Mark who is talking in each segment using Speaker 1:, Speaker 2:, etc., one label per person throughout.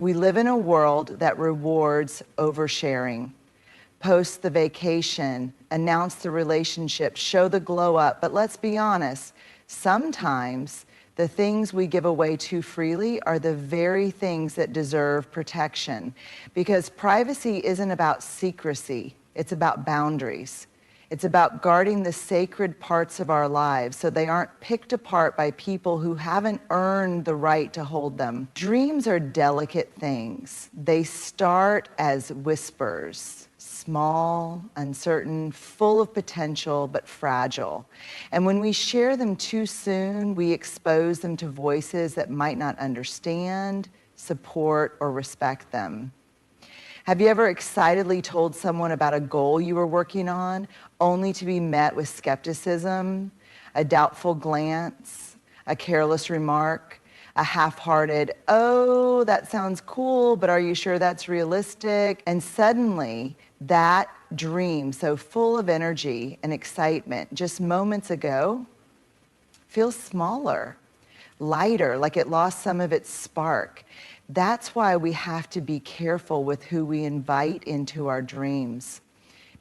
Speaker 1: We live in a world that rewards oversharing. Post the vacation, announce the relationship, show the glow up. But let's be honest, sometimes the things we give away too freely are the very things that deserve protection. Because privacy isn't about secrecy, it's about boundaries. It's about guarding the sacred parts of our lives so they aren't picked apart by people who haven't earned the right to hold them. Dreams are delicate things. They start as whispers, small, uncertain, full of potential, but fragile. And when we share them too soon, we expose them to voices that might not understand, support, or respect them. Have you ever excitedly told someone about a goal you were working on, only to be met with skepticism, a doubtful glance, a careless remark, a half-hearted, "Oh, that sounds cool, but are you sure that's realistic?" And suddenly, that dream, so full of energy and excitement just moments ago, feels smaller, lighter, like it lost some of its spark. That's why we have to be careful with who we invite into our dreams.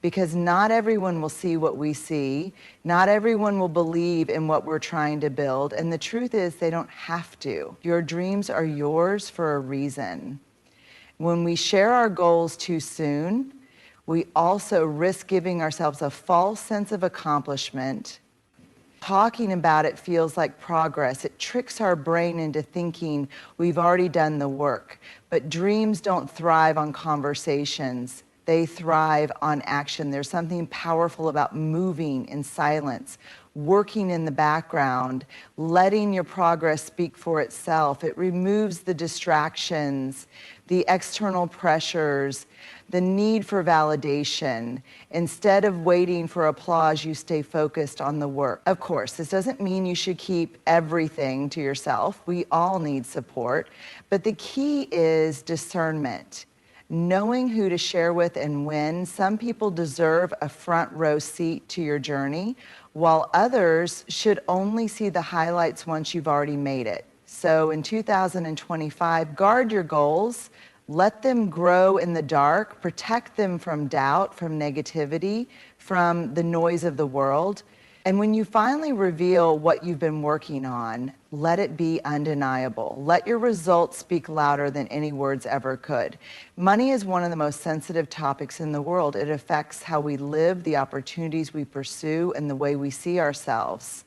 Speaker 1: Because not everyone will see what we see, not everyone will believe in what we're trying to build, and the truth is they don't have to. Your dreams are yours for a reason. When we share our goals too soon, we also risk giving ourselves a false sense of accomplishment. Talking about it feels like progress. It tricks our brain into thinking we've already done the work. But dreams don't thrive on conversations. They thrive on action. There's something powerful about moving in silence, working in the background, letting your progress speak for itself. It removes the distractions, the external pressures, the need for validation. Instead of waiting for applause, you stay focused on the work. Of course, this doesn't mean you should keep everything to yourself. We all need support. But the key is discernment. Knowing who to share with and when. Some people deserve a front row seat to your journey, while others should only see the highlights once you've already made it. So in 2025, guard your goals, let them grow in the dark, protect them from doubt, from negativity, from the noise of the world. And when you finally reveal what you've been working on, let it be undeniable. Let your results speak louder than any words ever could. Money is one of the most sensitive topics in the world. It affects how we live, the opportunities we pursue, and the way we see ourselves.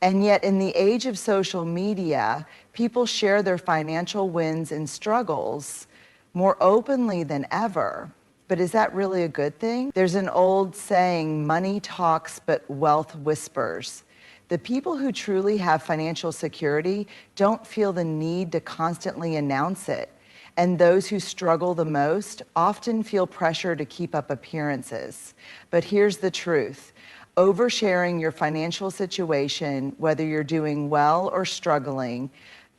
Speaker 1: And yet, in the age of social media, people share their financial wins and struggles more openly than ever. But is that really a good thing? There's an old saying, money talks, but wealth whispers. The people who truly have financial security don't feel the need to constantly announce it. And those who struggle the most often feel pressure to keep up appearances. But here's the truth. Oversharing your financial situation, whether you're doing well or struggling,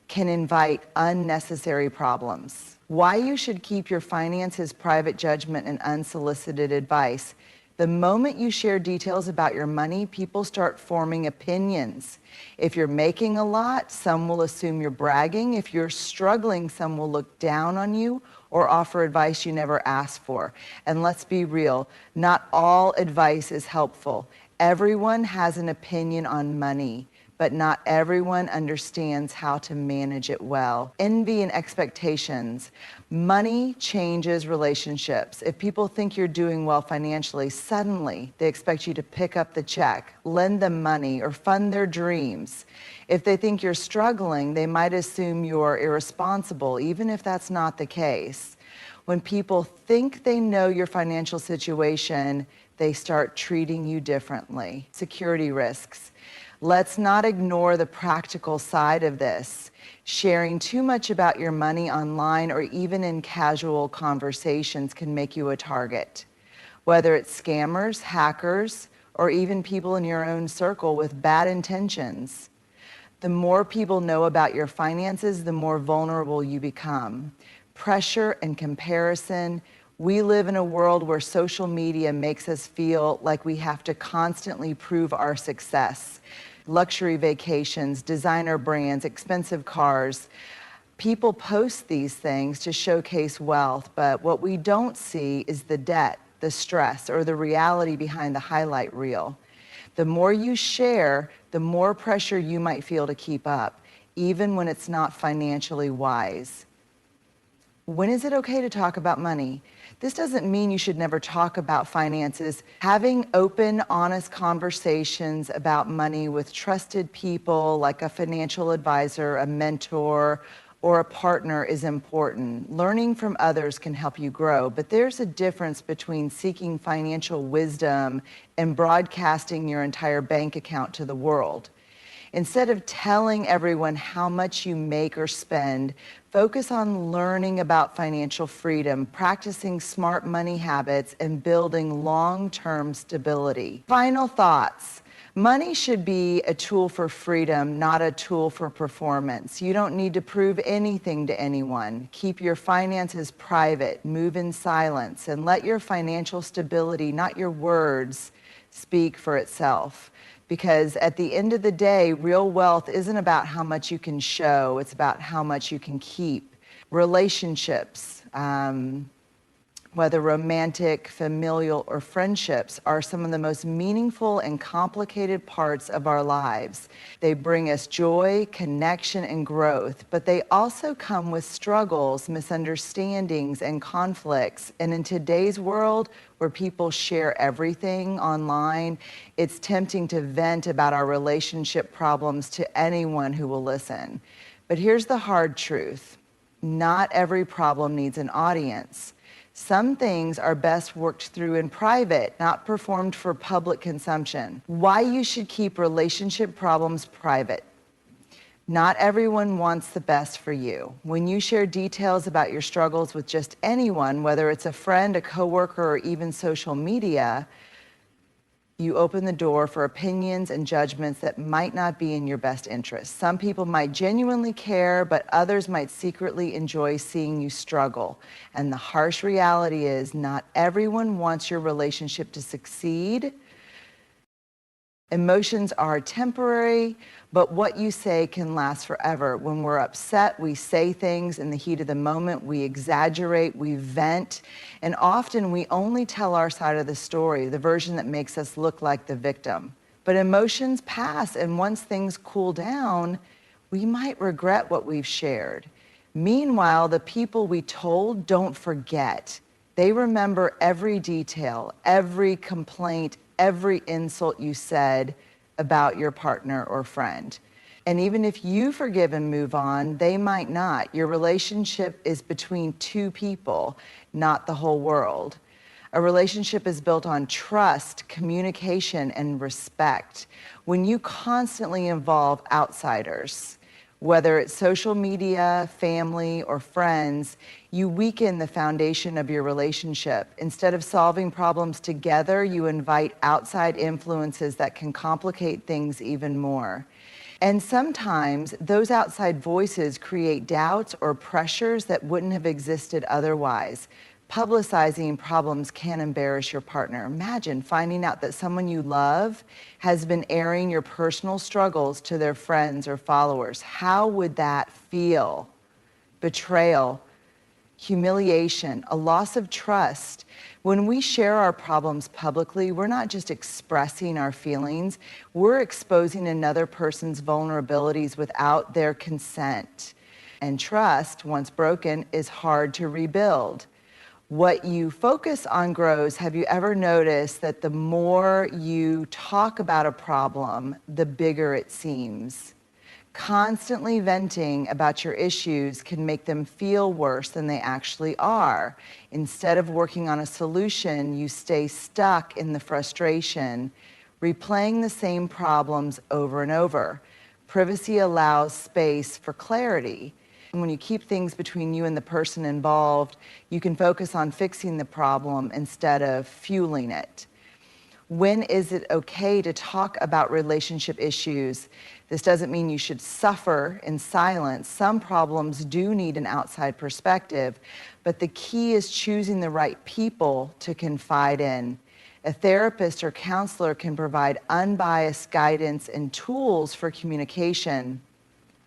Speaker 1: can invite unnecessary problems. Why you should keep your finances private judgment and unsolicited advice. The moment you share details about your money, people start forming opinions. If you're making a lot, some will assume you're bragging. If you're struggling, some will look down on you or offer advice you never asked for. And let's be real, not all advice is helpful. Everyone has an opinion on money, but not everyone understands how to manage it well. Envy and expectations. Money changes relationships. If people think you're doing well financially, suddenly they expect you to pick up the check, lend them money, or fund their dreams. If they think you're struggling, they might assume you're irresponsible, even if that's not the case. When people think they know your financial situation, they start treating you differently. Security risks. Let's not ignore the practical side of this. Sharing too much about your money online or even in casual conversations can make you a target. Whether it's scammers, hackers, or even people in your own circle with bad intentions. The more people know about your finances, the more vulnerable you become. Pressure and comparison. We live in a world where social media makes us feel like we have to constantly prove our success. Luxury vacations, designer brands, expensive cars. People post these things to showcase wealth, but what we don't see is the debt, the stress, or the reality behind the highlight reel. The more you share, the more pressure you might feel to keep up, even when it's not financially wise. When is it okay to talk about money? This doesn't mean you should never talk about finances. Having open, honest conversations about money with trusted people like a financial advisor, a mentor, or a partner is important. Learning from others can help you grow, but there's a difference between seeking financial wisdom and broadcasting your entire bank account to the world. Instead of telling everyone how much you make or spend, focus on learning about financial freedom, practicing smart money habits, and building long-term stability. Final thoughts. Money should be a tool for freedom, not a tool for performance. You don't need to prove anything to anyone. Keep your finances private, move in silence, and let your financial stability, not your words, speak for itself. Because at the end of the day, real wealth isn't about how much you can show, it's about how much you can keep. Relationships, whether romantic, familial, or friendships, are some of the most meaningful and complicated parts of our lives. They bring us joy, connection, and growth, but they also come with struggles, misunderstandings, and conflicts. And in today's world, where people share everything online, it's tempting to vent about our relationship problems to anyone who will listen. But here's the hard truth. Not every problem needs an audience. Some things are best worked through in private, not performed for public consumption. Why you should keep relationship problems private. Not everyone wants the best for you. When you share details about your struggles with just anyone, whether it's a friend, a coworker, or even social media, you open the door for opinions and judgments that might not be in your best interest. Some people might genuinely care, but others might secretly enjoy seeing you struggle. And the harsh reality is, not everyone wants your relationship to succeed. Emotions are temporary, but what you say can last forever. When we're upset, we say things in the heat of the moment, we exaggerate, we vent, and often we only tell our side of the story, the version that makes us look like the victim. But emotions pass, and once things cool down, we might regret what we've shared. Meanwhile, the people we told don't forget. They remember every detail, every complaint, every insult you said about your partner or friend. And even if you forgive and move on, they might not. Your relationship is between two people, not the whole world. A relationship is built on trust, communication, and respect. When you constantly involve outsiders, whether it's social media, family, or friends, you weaken the foundation of your relationship. Instead of solving problems together, you invite outside influences that can complicate things even more. And sometimes those outside voices create doubts or pressures that wouldn't have existed otherwise. Publicizing problems can embarrass your partner. Imagine finding out that someone you love has been airing your personal struggles to their friends or followers. How would that feel? Betrayal, humiliation, a loss of trust. When we share our problems publicly, we're not just expressing our feelings, we're exposing another person's vulnerabilities without their consent. And trust, once broken, is hard to rebuild. What you focus on grows. Have you ever noticed that the more you talk about a problem, the bigger it seems? Constantly venting about your issues can make them feel worse than they actually are. Instead of working on a solution, you stay stuck in the frustration, replaying the same problems over and over. Privacy allows space for clarity. When you keep things between you and the person involved, you can focus on fixing the problem instead of fueling it. When is it okay to talk about relationship issues? This doesn't mean you should suffer in silence. Some problems do need an outside perspective, but the key is choosing the right people to confide in. A therapist or counselor can provide unbiased guidance and tools for communication.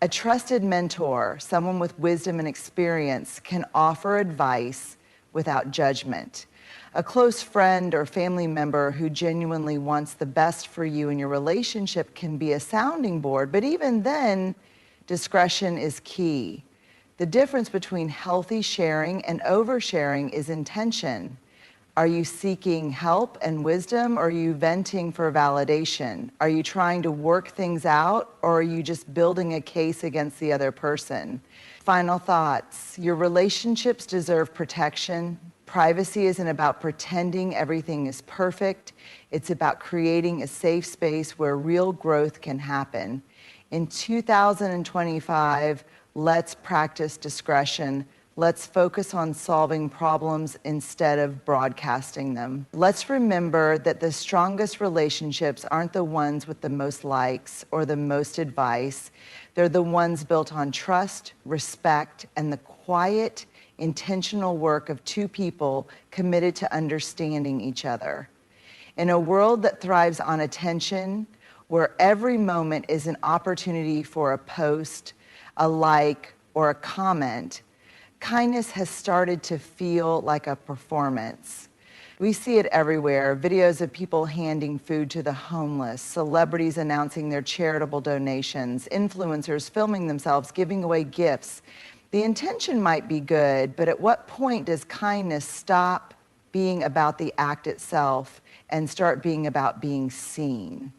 Speaker 1: A trusted mentor, someone with wisdom and experience, can offer advice without judgment. A close friend or family member who genuinely wants the best for you in your relationship can be a sounding board, but even then, discretion is key. The difference between healthy sharing and oversharing is intention. Are you seeking help and wisdom, or are you venting for validation? Are you trying to work things out, or are you just building a case against the other person? Final thoughts. Your relationships deserve protection. Privacy isn't about pretending everything is perfect. It's about creating a safe space where real growth can happen. In 2025, let's practice discretion. Let's focus on solving problems instead of broadcasting them. Let's remember that the strongest relationships aren't the ones with the most likes or the most advice. They're the ones built on trust, respect, and the quiet, intentional work of two people committed to understanding each other. In a world that thrives on attention, where every moment is an opportunity for a post, a like, or a comment, kindness has started to feel like a performance. We see it everywhere. Videos of people handing food to the homeless, celebrities announcing their charitable donations, influencers filming themselves giving away gifts. The intention might be good, but at what point does kindness stop being about the act itself and start being about being seen?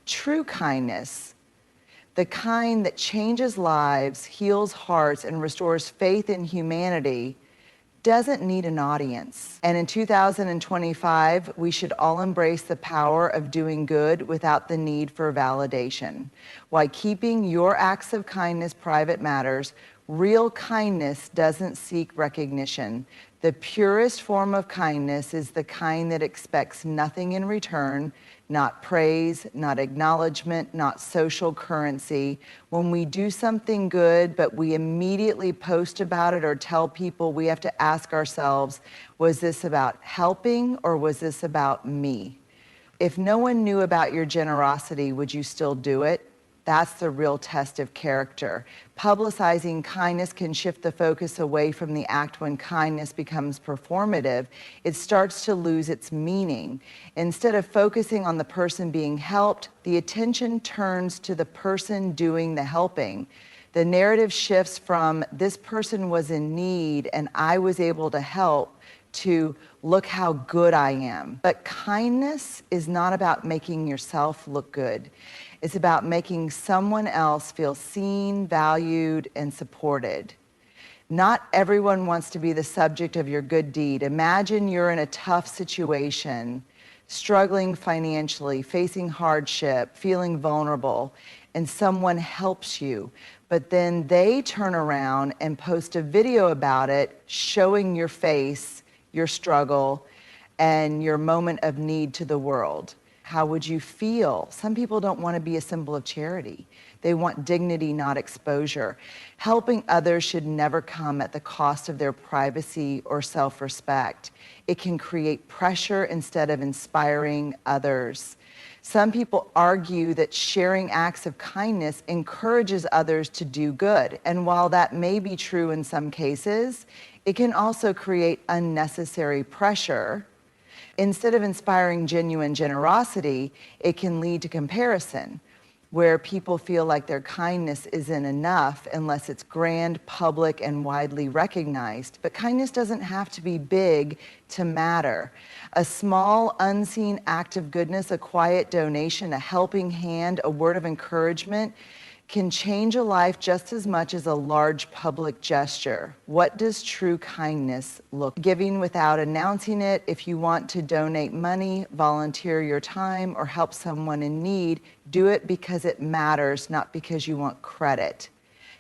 Speaker 1: True kindness, the kind that changes lives, heals hearts, and restores faith in humanity, doesn't need an audience. And in 2025, we should all embrace the power of doing good without the need for validation. While keeping your acts of kindness private matters, real kindness doesn't seek recognition. The purest form of kindness is the kind that expects nothing in return, not praise, not acknowledgement, not social currency. When we do something good, but we immediately post about it or tell people, we have to ask ourselves, was this about helping or was this about me? If no one knew about your generosity, would you still do it? That's the real test of character. Publicizing kindness can shift the focus away from the act. When kindness becomes performative, it starts to lose its meaning. Instead of focusing on the person being helped, the attention turns to the person doing the helping. The narrative shifts from this person was in need and I was able to help to look how good I am. But kindness is not about making yourself look good. It's about making someone else feel seen, valued, and supported. Not everyone wants to be the subject of your good deed. Imagine you're in a tough situation, struggling financially, facing hardship, feeling vulnerable, and someone helps you. But then they turn around and post a video about it, showing your face, your struggle, and your moment of need to the world. How would you feel? Some people don't want to be a symbol of charity. They want dignity, not exposure. Helping others should never come at the cost of their privacy or self-respect. It can create pressure instead of inspiring others. Some people argue that sharing acts of kindness encourages others to do good. And while that may be true in some cases, it can also create unnecessary pressure. Instead of inspiring genuine generosity, it can lead to comparison, where people feel like their kindness isn't enough unless it's grand, public, and widely recognized. But kindness doesn't have to be big to matter. A small, unseen act of goodness, a quiet donation, a helping hand, a word of encouragement, can change a life just as much as a large public gesture. What does true kindness look like? Giving without announcing it. If you want to donate money, volunteer your time, or help someone in need, do it because it matters, not because you want credit.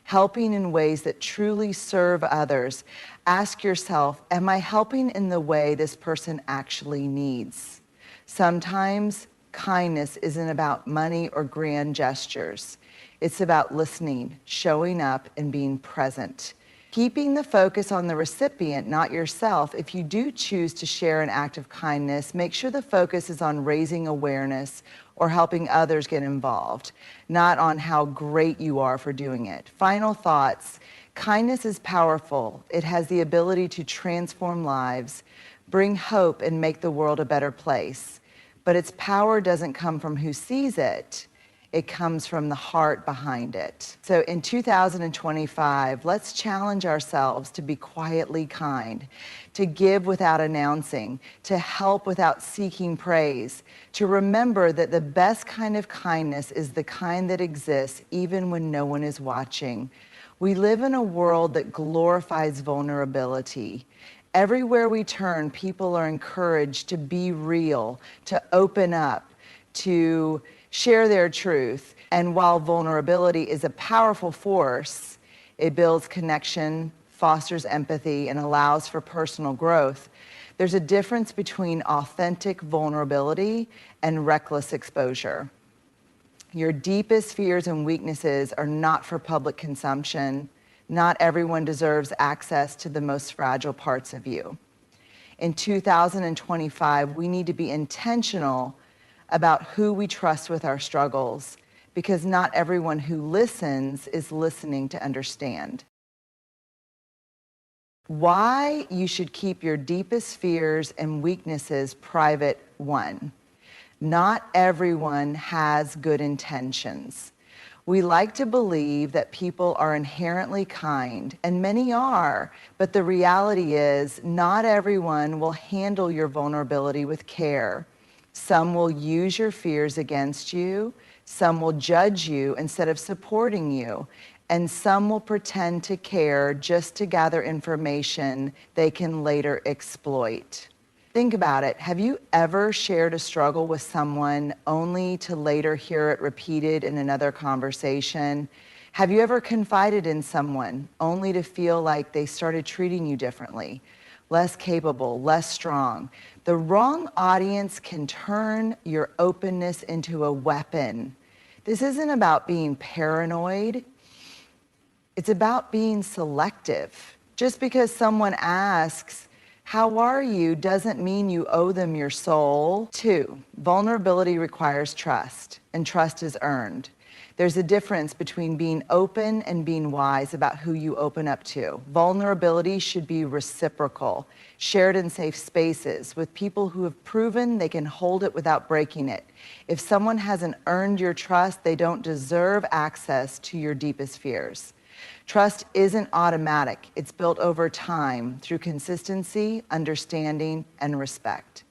Speaker 1: Helping in ways that truly serve others. Ask yourself, am I helping in the way this person actually needs? Sometimes kindness isn't about money or grand gestures. It's about listening, showing up, and being present. Keeping the focus on the recipient, not yourself. If you do choose to share an act of kindness, make sure the focus is on raising awareness or helping others get involved, not on how great you are for doing it. Final thoughts. Kindness is powerful. It has the ability to transform lives, bring hope, and make the world a better place. But its power doesn't come from who sees it. It comes from the heart behind it. So in 2025, let's challenge ourselves to be quietly kind, to give without announcing, to help without seeking praise, to remember that the best kind of kindness is the kind that exists even when no one is watching. We live in a world that glorifies vulnerability. Everywhere we turn, people are encouraged to be real, to open up, to share their truth. And while vulnerability is a powerful force, it builds connection, fosters empathy, and allows for personal growth. There's a difference between authentic vulnerability and reckless exposure. Your deepest fears and weaknesses are not for public consumption. Not everyone deserves access to the most fragile parts of you. In 2025, we need to be intentional about who we trust with our struggles, because not everyone who listens is listening to understand. Why you should keep your deepest fears and weaknesses private. 1, not everyone has good intentions. We like to believe that people are inherently kind, and many are, but the reality is not everyone will handle your vulnerability with care. Some will use your fears against you, some will judge you instead of supporting you, and some will pretend to care just to gather information they can later exploit. Think about it. Have you ever shared a struggle with someone only to later hear it repeated in another conversation? Have you ever confided in someone only to feel like they started treating you differently, less capable, less strong? The wrong audience can turn your openness into a weapon. This isn't about being paranoid. It's about being selective. Just because someone asks, "How are you?" doesn't mean you owe them your soul. 2, vulnerability requires trust, and trust is earned. There's a difference between being open and being wise about who you open up to. Vulnerability should be reciprocal, shared in safe spaces with people who have proven they can hold it without breaking it. If someone hasn't earned your trust, they don't deserve access to your deepest fears. Trust isn't automatic. It's built over time through consistency, understanding, and respect.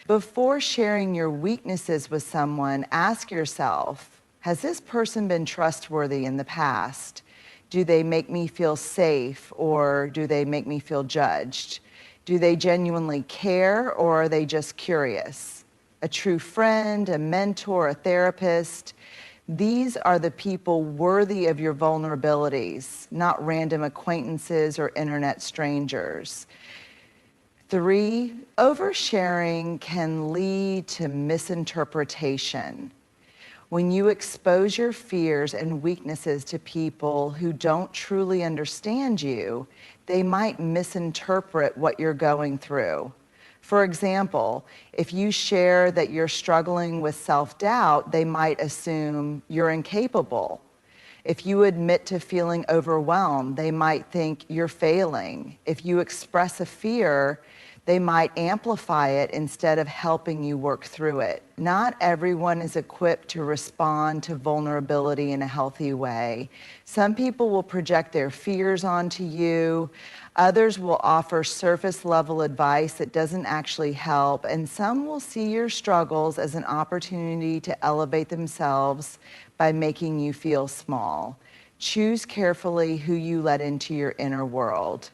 Speaker 1: Before sharing your weaknesses with someone, ask yourself, has this person been trustworthy in the past? Do they make me feel safe, or do they make me feel judged? Do they genuinely care, or are they just curious? A true friend, a mentor, a therapist. These are the people worthy of your vulnerabilities, not random acquaintances or internet strangers. 3, oversharing can lead to misinterpretation. When you expose your fears and weaknesses to people who don't truly understand you, they might misinterpret what you're going through. For example, if you share that you're struggling with self-doubt, they might assume you're incapable. If you admit to feeling overwhelmed, they might think you're failing. If you express a fear, they might amplify it instead of helping you work through it. Not everyone is equipped to respond to vulnerability in a healthy way. Some people will project their fears onto you. Others will offer surface level advice that doesn't actually help. And some will see your struggles as an opportunity to elevate themselves by making you feel small. Choose carefully who you let into your inner world.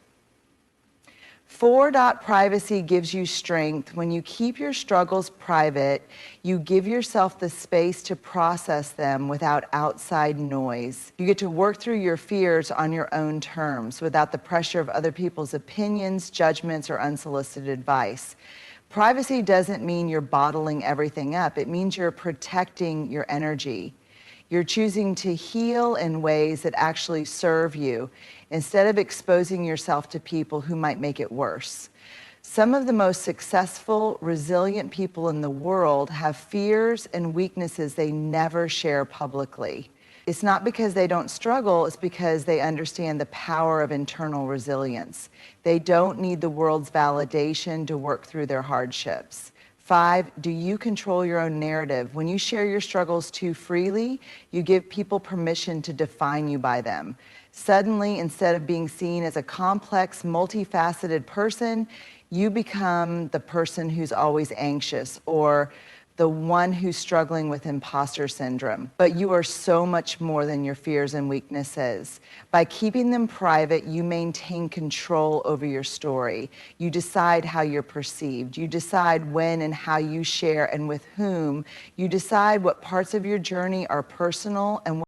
Speaker 1: 4. Privacy gives you strength. When you keep your struggles private, you give yourself the space to process them without outside noise. You get to work through your fears on your own terms without the pressure of other people's opinions, judgments, or unsolicited advice. Privacy doesn't mean you're bottling everything up. It means you're protecting your energy. You're choosing to heal in ways that actually serve you instead of exposing yourself to people who might make it worse. Some of the most successful, resilient people in the world have fears and weaknesses they never share publicly. It's not because they don't struggle, it's because they understand the power of internal resilience. They don't need the world's validation to work through their hardships. 5, do you control your own narrative? When you share your struggles too freely, you give people permission to define you by them. Suddenly, instead of being seen as a complex, multifaceted person, you become the person who's always anxious or the one who's struggling with imposter syndrome. But you are so much more than your fears and weaknesses. By keeping them private, you maintain control over your story. You decide how you're perceived. You decide when and how you share and with whom. You decide what parts of your journey are personal and